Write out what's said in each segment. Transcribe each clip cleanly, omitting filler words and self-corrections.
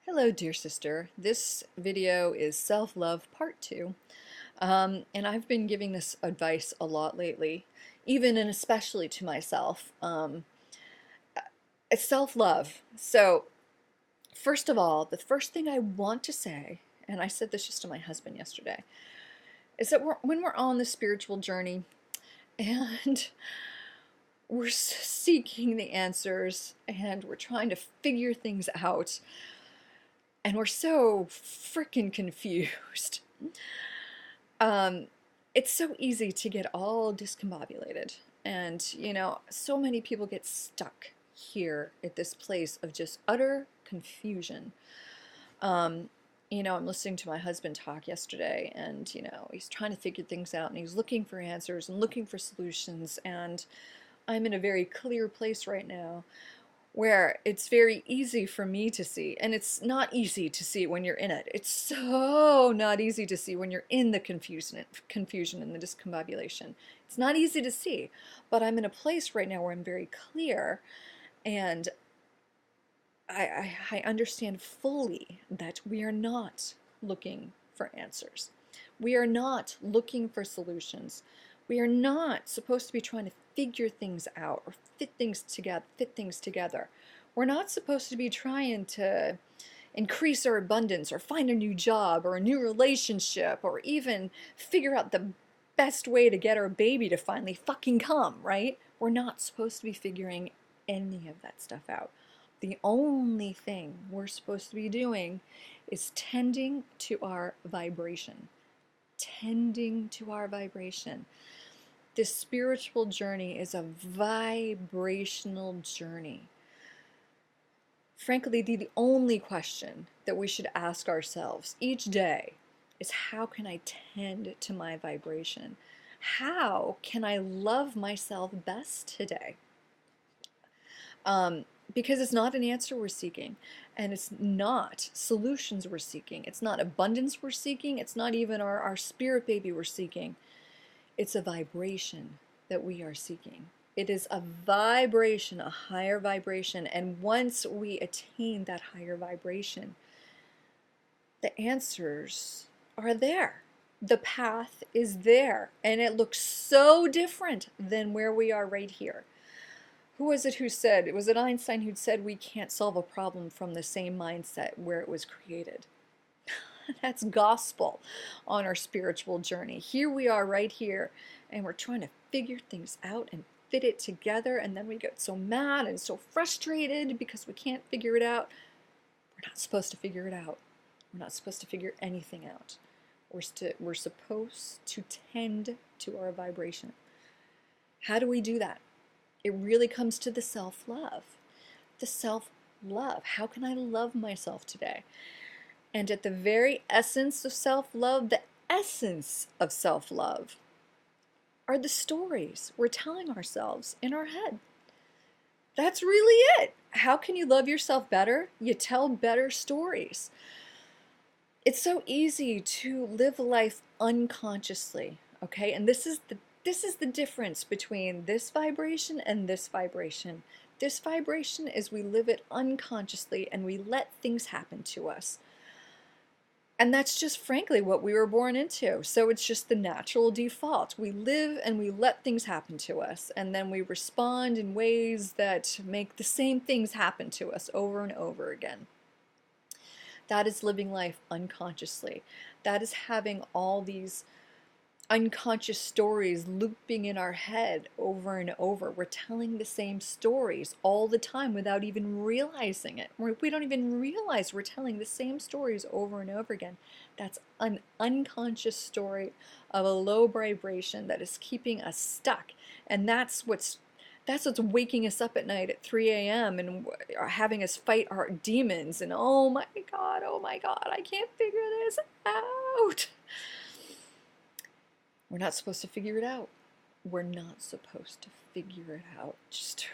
Hello, dear sister. This video is self-love part 2. And I've been giving this advice a lot lately, even and especially to myself. It's self-love. So, first of all, the first thing I want to say, and I said this just to my husband yesterday, is that when we're on the spiritual journey and we're seeking the answers and we're trying to figure things out, and we're so freaking confused. Um, it's so easy to get all discombobulated. And, so many people get stuck here at this place of just utter confusion. Um, I'm listening to my husband talk yesterday, and, he's trying to figure things out, and he's looking for answers and looking for solutions. And I'm in a very clear place right now where it's very easy for me to see, and it's not easy to see when you're in it. It's so not easy to see when you're in the confusion and the discombobulation. It's not easy to see, but I'm in a place right now where I'm very clear, and I understand fully that we are not looking for answers. We are not looking for solutions. We are not supposed to be trying to figure things out or fit things together. We're not supposed to be trying to increase our abundance or find a new job or a new relationship or even figure out the best way to get our baby to finally fucking come, right? We're not supposed to be figuring any of that stuff out. The only thing we're supposed to be doing is tending to our vibration. Tending to our vibration. This spiritual journey is a vibrational journey. Frankly, the only question that we should ask ourselves each day is, how can I tend to my vibration? How can I love myself best today? Because it's not an answer we're seeking, and it's not solutions we're seeking. It's not abundance we're seeking. It's not even our spirit baby we're seeking. It's a vibration that we are seeking. It is a vibration, a higher vibration. And once we attain that higher vibration, the answers are there. The path is there. And it looks so different than where we are right here. Who was it who said, was it Einstein who said we can't solve a problem from the same mindset where it was created? That's gospel on our spiritual journey. Here we are right here, and we're trying to figure things out and fit it together, and then we get so mad and so frustrated because we can't figure it out. We're not supposed to figure it out. We're not supposed to figure anything out. We're supposed to tend to our vibration. How do we do that? It really comes to the self-love. The self-love. How can I love myself today? And at the very essence of self-love, the essence of self-love, are the stories we're telling ourselves in our head. That's really it. How can you love yourself better? You tell better stories. It's so easy to live life unconsciously, okay? And this is the difference between this vibration and this vibration. This vibration is we live it unconsciously and we let things happen to us. And that's just frankly what we were born into. So it's just the natural default. We live and we let things happen to us, and then we respond in ways that make the same things happen to us over and over again. That is living life unconsciously. That is having all these unconscious stories looping in our head over and over. We're telling the same stories all the time without even realizing it. We don't even realize we're telling the same stories over and over again. That's an unconscious story of a low vibration that is keeping us stuck. And that's what's waking us up at night at 3 a.m. and having us fight our demons. And oh my God, I can't figure this out. We're not supposed to figure it out. We're not supposed to figure it out. Just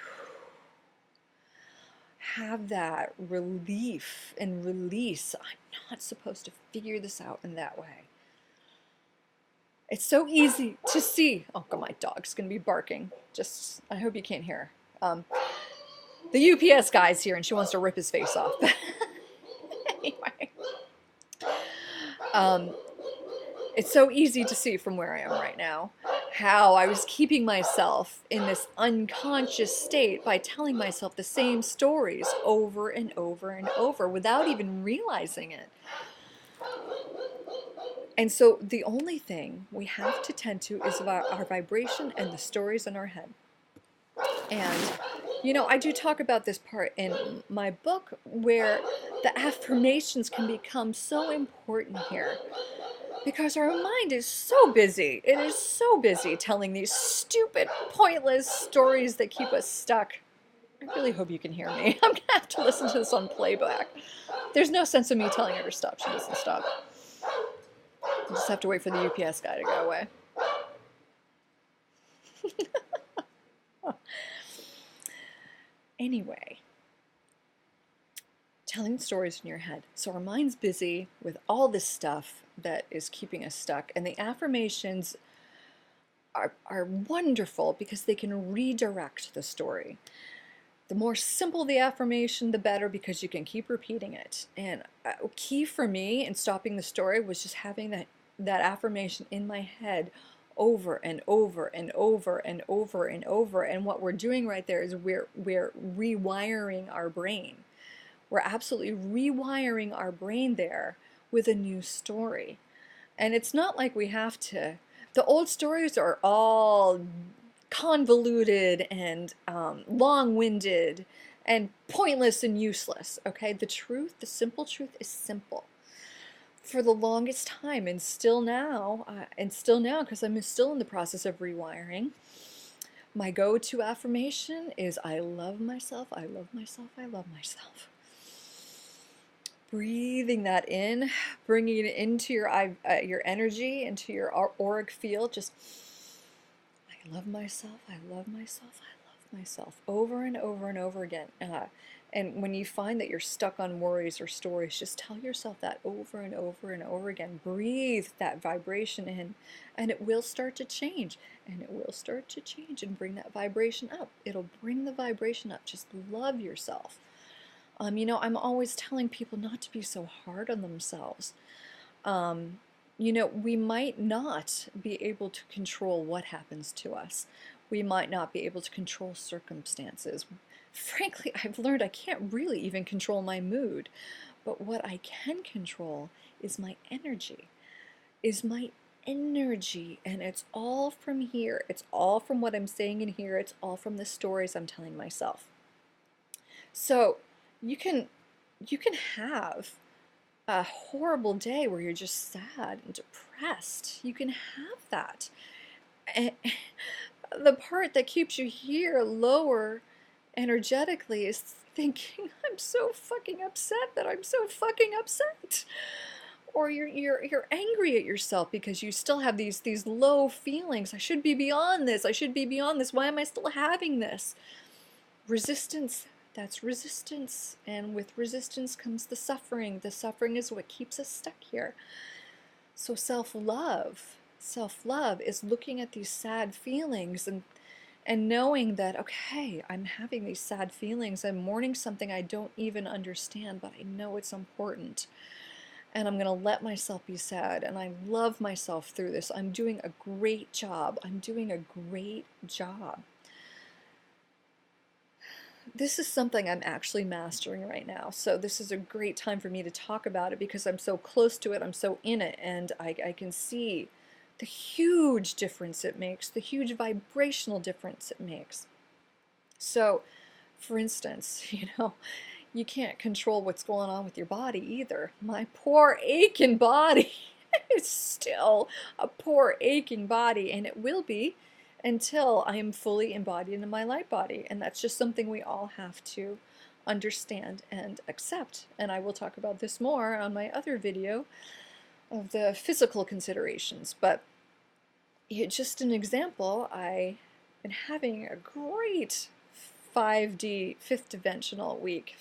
have that relief and release. I'm not supposed to figure this out in that way. It's so easy to see. Oh God, my dog's gonna be barking. Just, I hope you can't hear her. The UPS guy's here and she wants to rip his face off. Anyway, um, it's so easy to see from where I am right now how I was keeping myself in this unconscious state by telling myself the same stories over and over and over without even realizing it. And so the only thing we have to tend to is our vibration and the stories in our head. And, you know, I do talk about this part in my book where the affirmations can become so important here because our mind is so busy. It is so busy telling these stupid, pointless stories that keep us stuck. I really hope you can hear me. I'm going to have to listen to this on playback. There's no sense of me telling her to stop. She doesn't stop. I just have to wait for the UPS guy to go away. Anyway, telling stories in your head. So our mind's busy with all this stuff that is keeping us stuck. And the affirmations are wonderful because they can redirect the story. The more simple the affirmation, the better, because you can keep repeating it. And key for me in stopping the story was just having that affirmation in my head over and over and over and over and over. And what we're doing right there is we're rewiring our brain. We're absolutely rewiring our brain there with a new story. And it's not like we have to, the old stories are all convoluted and long-winded and pointless and useless, okay? The truth, the simple truth is simple. For the longest time, and still now, because I'm still in the process of rewiring, my go-to affirmation is I love myself, I love myself, I love myself. Breathing that in, bringing it into your energy, into your auric field, just I love myself, I love myself, I love myself, over and over and over again. And when you find that you're stuck on worries or stories, just tell yourself that over and over and over again. Breathe that vibration in, and it will start to change, and it will start to change and bring that vibration up. It'll bring the vibration up. Just love yourself. You know, I'm always telling people not to be so hard on themselves. You know, we might not be able to control what happens to us. We might not be able to control circumstances. Frankly, I've learned I can't really even control my mood. But what I can control is my energy. And it's all from here. It's all from what I'm saying in here. It's all from the stories I'm telling myself. So you can have a horrible day where you're just sad and depressed. You can have that. And the part that keeps you here lower energetically is thinking, I'm so fucking upset that I'm so fucking upset. Or you're angry at yourself because you still have these low feelings. I should be beyond this. I should be beyond this. Why am I still having this? Resistance. That's resistance, and with resistance comes the suffering. The suffering is what keeps us stuck here. So self-love is looking at these sad feelings and knowing that, okay, I'm having these sad feelings. I'm mourning something I don't even understand, but I know it's important. And I'm going to let myself be sad, and I love myself through this. I'm doing a great job. I'm doing a great job. This is something I'm actually mastering right now, so this is a great time for me to talk about it because I'm so close to it, I'm so in it, and I can see the huge difference it makes, the huge vibrational difference it makes. So, for instance, you know, you can't control what's going on with your body either. My poor aching body is still a poor aching body, and it will be until I am fully embodied in my light body. And that's just something we all have to understand and accept. And I will talk about this more on my other video of the physical considerations. But just an example, I've been having a great 5D, fifth dimensional week.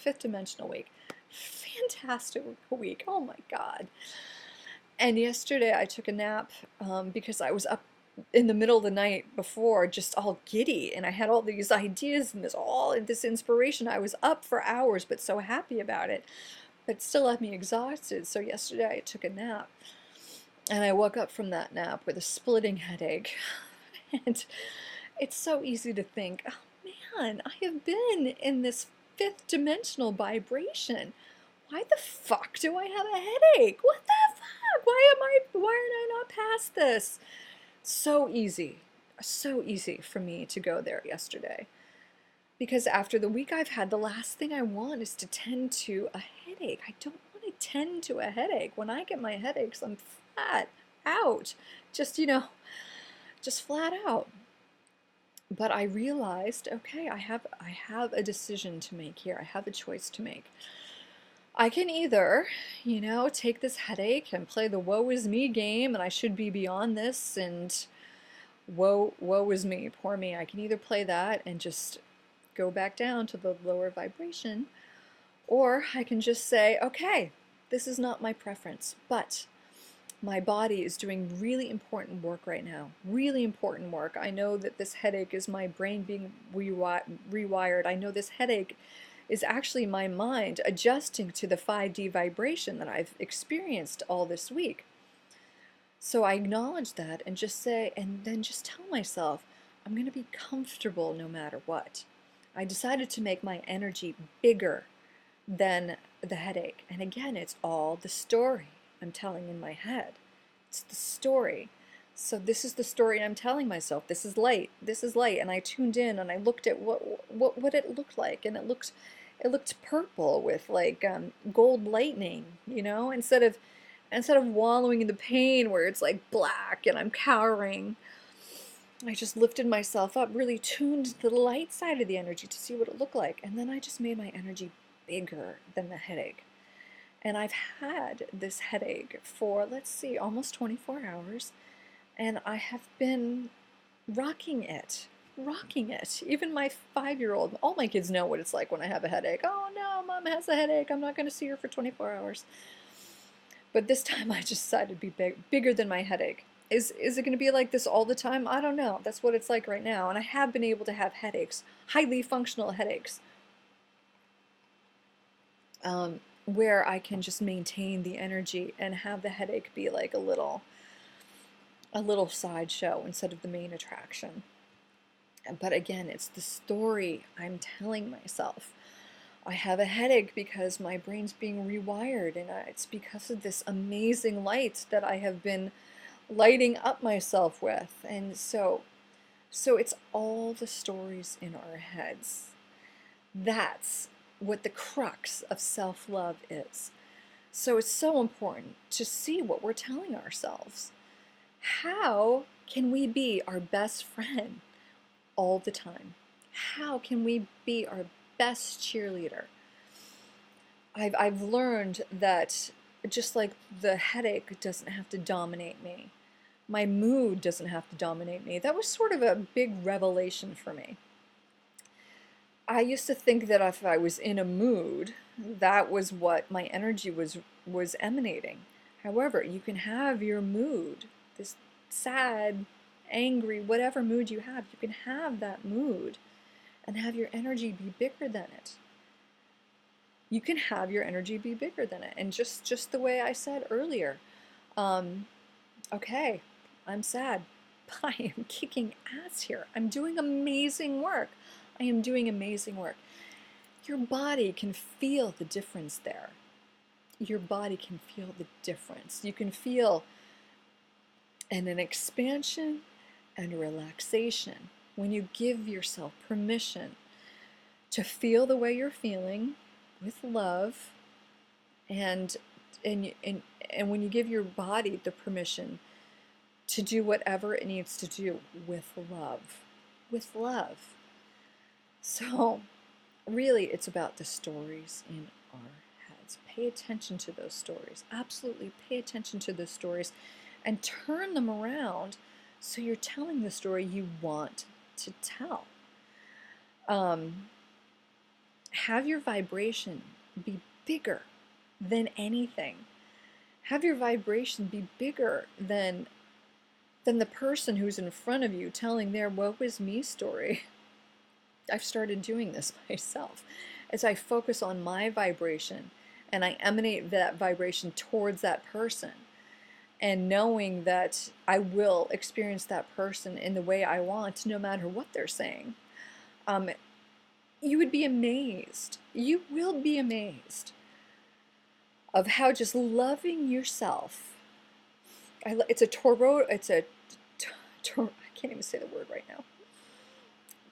Fantastic week. Oh my God. And yesterday I took a nap because I was up in the middle of the night before, just all giddy, and I had all these ideas and this inspiration. I was up for hours, but so happy about it. but still left me exhausted. So yesterday I took a nap, and I woke up from that nap with a splitting headache. And it's so easy to think, oh man, I have been in this fifth dimensional vibration. Why the fuck do I have a headache? What the fuck? Why aren't I not past this? So easy for me to go there yesterday. Because after the week I've had, the last thing I want is to tend to a headache. I don't want to tend to a headache. When I get my headaches, I'm flat out. Just flat out. But I realized, okay, I have a decision to make here. I have a choice to make. I can either, take this headache and play the woe is me game, and I should be beyond this, and woe is me, poor me. I can either play that and just go back down to the lower vibration, or I can just say, okay, this is not my preference, but my body is doing really important work right now. Really important work. I know that this headache is my brain being rewired. I know this headache is actually my mind adjusting to the 5D vibration that I've experienced all this week. So I acknowledge that and just say, and then just tell myself, I'm going to be comfortable no matter what. I decided to make my energy bigger than the headache. And again, it's all the story I'm telling in my head. It's the story. So this is the story I'm telling myself. This is light. This is light. And I tuned in and I looked at what it looked like, and it looked purple with like gold lightning, instead of wallowing in the pain where it's like black and I'm cowering. I just lifted myself up, really tuned to the light side of the energy to see what it looked like. And then I just made my energy bigger than the headache. And I've had this headache for, let's see, almost 24 hours. And I have been rocking it. Even my 5-year-old, all my kids know what it's like when I have a headache. Oh no, mom has a headache. I'm not going to see her for 24 hours. But this time I just decided to be bigger than my headache. Is it going to be like this all the time? I don't know. That's what it's like right now. And I have been able to have headaches, highly functional headaches, where I can just maintain the energy and have the headache be like a little sideshow instead of the main attraction. But again, it's the story I'm telling myself. I have a headache because my brain's being rewired, and it's because of this amazing light that I have been lighting up myself with. And so it's all the stories in our heads. That's what the crux of self-love is. So it's so important to see what we're telling ourselves. How can we be our best friend all the time? How can we be our best cheerleader? I've learned that just like the headache doesn't have to dominate me, my mood doesn't have to dominate me. That was sort of a big revelation for me. I used to think that if I was in a mood, that was what my energy was emanating. However, you can have your mood, this sad, angry, whatever mood you can have that mood and have your energy be bigger than it. You can have your energy be bigger than it. And just the way I said earlier, okay, I'm sad, but I am kicking ass here. I'm doing amazing work. I am doing amazing work. Your body can feel the difference there. Your body can feel the difference. You can feel an expansion and a relaxation when you give yourself permission to feel the way you're feeling with love, and when you give your body the permission to do whatever it needs to do with love. So really, it's about the stories in our heads. Pay attention to those stories. Absolutely pay attention to those stories and turn them around so you're telling the story you want to tell. Have your vibration be bigger than anything. Have your vibration be bigger than the person who's in front of you telling their woe is me story. I've started doing this myself as I focus on my vibration and I emanate that vibration towards that person, and knowing that I will experience that person in the way I want, no matter what they're saying. You would be amazed. You will be amazed of how just loving yourself. It's a toroidal. I can't even say the word right now.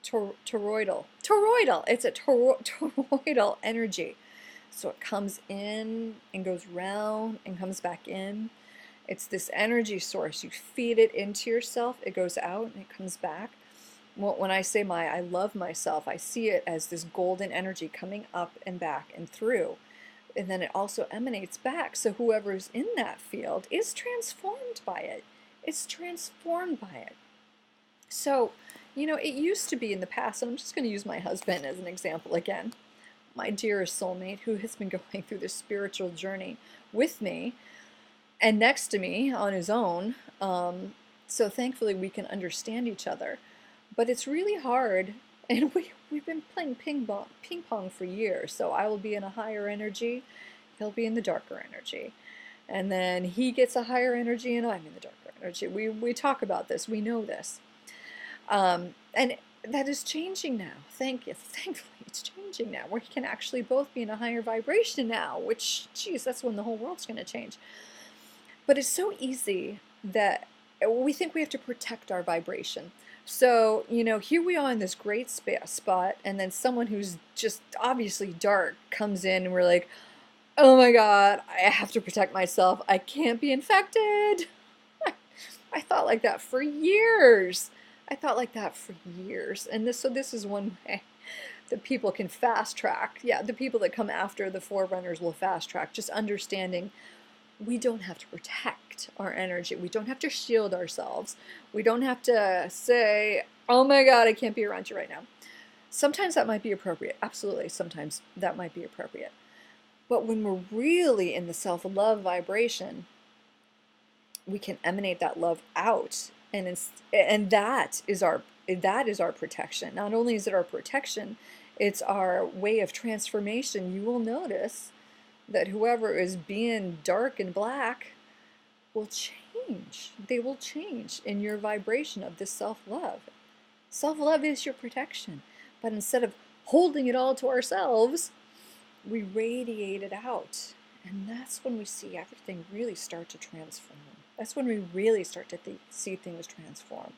Toroidal. Toroidal. It's a toroidal energy. So it comes in and goes round and comes back in. It's this energy source. You feed it into yourself, it goes out and it comes back. When I say I love myself, I see it as this golden energy coming up and back and through. And then it also emanates back. So whoever's in that field is transformed by it. It's transformed by it. So, it used to be in the past, and I'm just going to use my husband as an example again, my dearest soulmate, who has been going through this spiritual journey with me and next to me on his own. So thankfully we can understand each other. But it's really hard, and we've been playing ping pong for years. So I will be in a higher energy, he'll be in the darker energy. And then he gets a higher energy and I'm in the darker energy. We talk about this, we know this. And that is changing now. Thankfully it's changing now. We can actually both be in a higher vibration now, which, geez, that's when the whole world's going to change. But it's so easy that we think we have to protect our vibration. So, here we are in this great spot, and then someone who's just obviously dark comes in, and we're like, oh my God, I have to protect myself. I can't be infected. I thought like that for years. And so this is one way that people can fast track. Yeah, the people that come after the forerunners will fast track, just understanding we don't have to protect our energy. We don't have to shield ourselves. We don't have to say, oh my God, I can't be around you right now. Sometimes that might be appropriate. Absolutely, sometimes that might be appropriate. But when we're really in the self-love vibration, we can emanate that love out. And that is our protection. Not only is it our protection, it's our way of transformation. You will notice that whoever is being dark and black will change. They will change in your vibration of this self-love. Self-love is your protection. But instead of holding it all to ourselves, we radiate it out. And that's when we see everything really start to transform. That's when we really start to see things transform.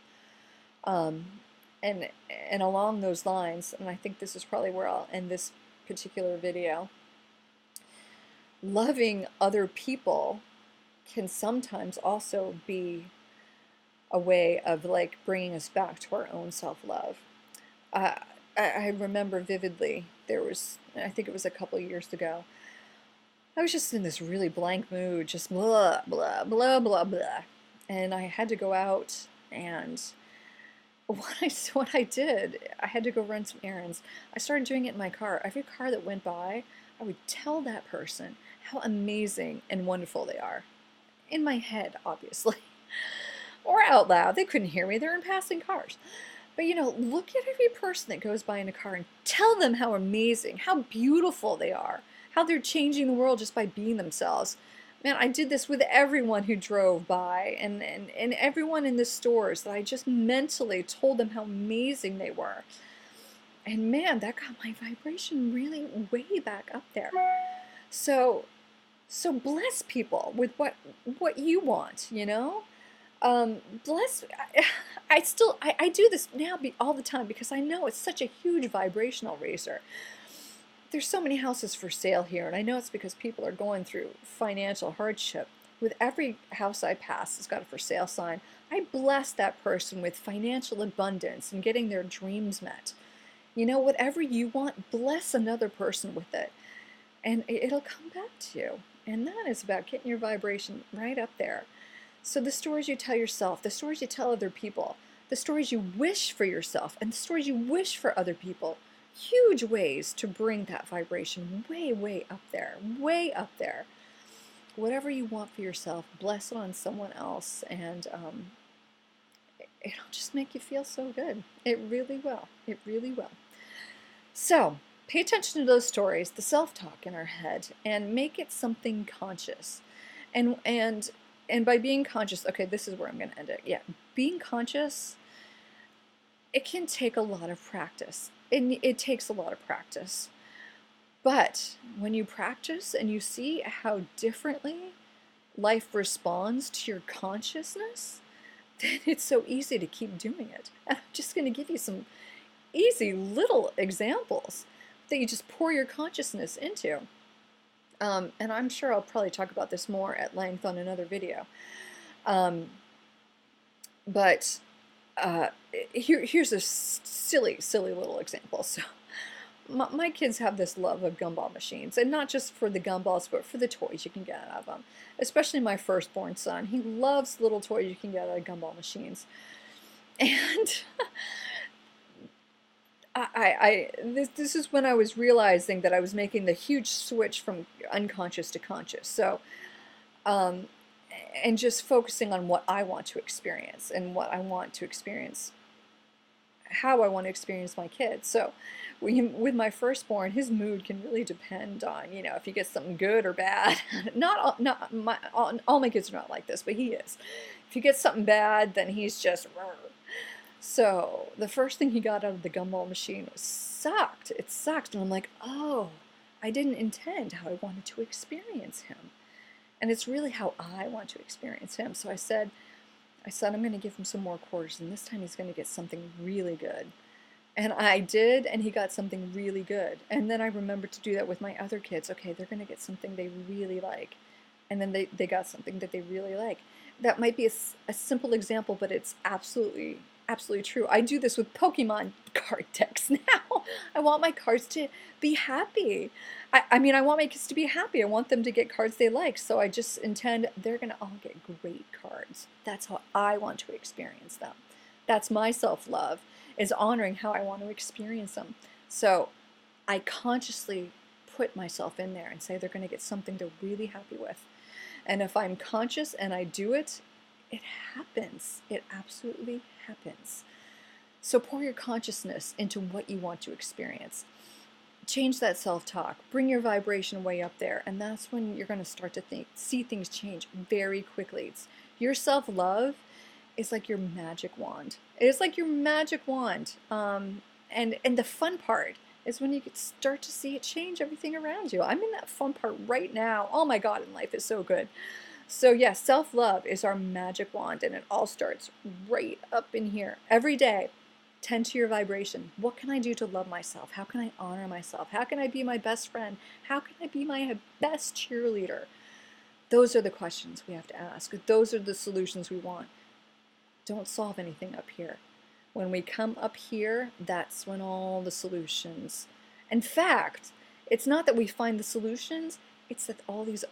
And along those lines, and I think this is probably where I'll end this particular video, loving other people can sometimes also be a way of like bringing us back to our own self-love. I remember vividly, I think it was a couple years ago, I was just in this really blank mood, just blah, blah, blah, blah, blah. And I had to go out, and what I did, I had to go run some errands. I started doing it in my car. Every car that went by, I would tell that person how amazing and wonderful they are. In my head, obviously. Or out loud. They couldn't hear me. They're in passing cars. But look at every person that goes by in a car and tell them how amazing, how beautiful they are, how they're changing the world just by being themselves. Man, I did this with everyone who drove by and everyone in the stores, that I just mentally told them how amazing they were. And man, that got my vibration really way back up there. So bless people with what you want, bless. I do this now all the time because I know it's such a huge vibrational raiser. There's so many houses for sale here, and I know it's because people are going through financial hardship. With every house I pass, it's got a for sale sign. I bless that person with financial abundance and getting their dreams met. Whatever you want, bless another person with it, and it'll come back to you. And that is about getting your vibration right up there. So the stories you tell yourself, the stories you tell other people, the stories you wish for yourself, and the stories you wish for other people, huge ways to bring that vibration way, way up there, way up there. Whatever you want for yourself, bless it on someone else, and it'll just make you feel so good. It really will. It really will. So, Pay attention to those stories, the self-talk in our head, and make it something conscious. And by being conscious, okay, this is where I'm going to end it. Yeah, being conscious, it can take a lot of practice. It takes a lot of practice. But when you practice and you see how differently life responds to your consciousness, then it's so easy to keep doing it. And I'm just going to give you some easy little examples that you just pour your consciousness into. And I'm sure I'll probably talk about this more at length on another video. But here's a silly little example. So my kids have this love of gumball machines, and not just for the gumballs, but for the toys you can get out of them. Especially my firstborn son. He loves little toys you can get out of gumball machines. And this is when I was realizing that I was making the huge switch from unconscious to conscious. So, and just focusing on what I want to experience and what I want to experience, how I want to experience my kids. So with my firstborn, his mood can really depend on, you know, if he gets something good or bad. All my kids are not like this, but he is. If he gets something bad, then he's just... So the first thing he got out of the gumball machine was sucked. It sucked. And I'm like, oh, I didn't intend how I wanted to experience him. And it's really how I want to experience him. So I said, I'm going to give him some more quarters, and this time he's going to get something really good. And I did, and he got something really good. And then I remembered to do that with my other kids. Okay, they're going to get something they really like. And then they got something that they really like. That might be a simple example, but it's absolutely true. I do this with Pokemon card decks now. I want my cards to be happy. I mean, I want my kids to be happy. I want them to get cards they like. So I just intend they're going to all get great cards. That's how I want to experience them. That's my self-love, is honoring how I want to experience them. So I consciously put myself in there and say they're going to get something they're really happy with. And if I'm conscious and I do it, it happens. It absolutely happens. So pour your consciousness into what you want to experience. Change that self-talk. Bring your vibration way up there. And that's when you're going to start to see things change very quickly. Your self-love is like your magic wand. It is like your magic wand. And the fun part is when you can start to see it change everything around you. I'm in that fun part right now. Oh my God, and life is so good. So yeah, self-love is our magic wand, and it all starts right up in here. Every day, tend to your vibration. What can I do to love myself? How can I honor myself? How can I be my best friend? How can I be my best cheerleader? Those are the questions we have to ask. Those are the solutions we want. Don't solve anything up here. When we come up here, that's when all the solutions... In fact, it's not that we find the solutions, it's that all these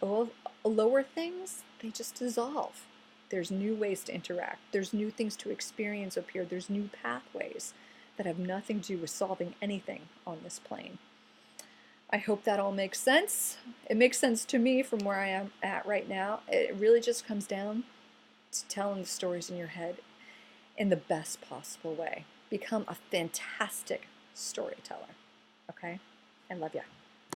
lower things, they just dissolve. There's new ways to interact. There's new things to experience up here. There's new pathways that have nothing to do with solving anything on this plane. I hope that all makes sense. It makes sense to me from where I am at right now. It really just comes down to telling the stories in your head in the best possible way. Become a fantastic storyteller. Okay? I love ya.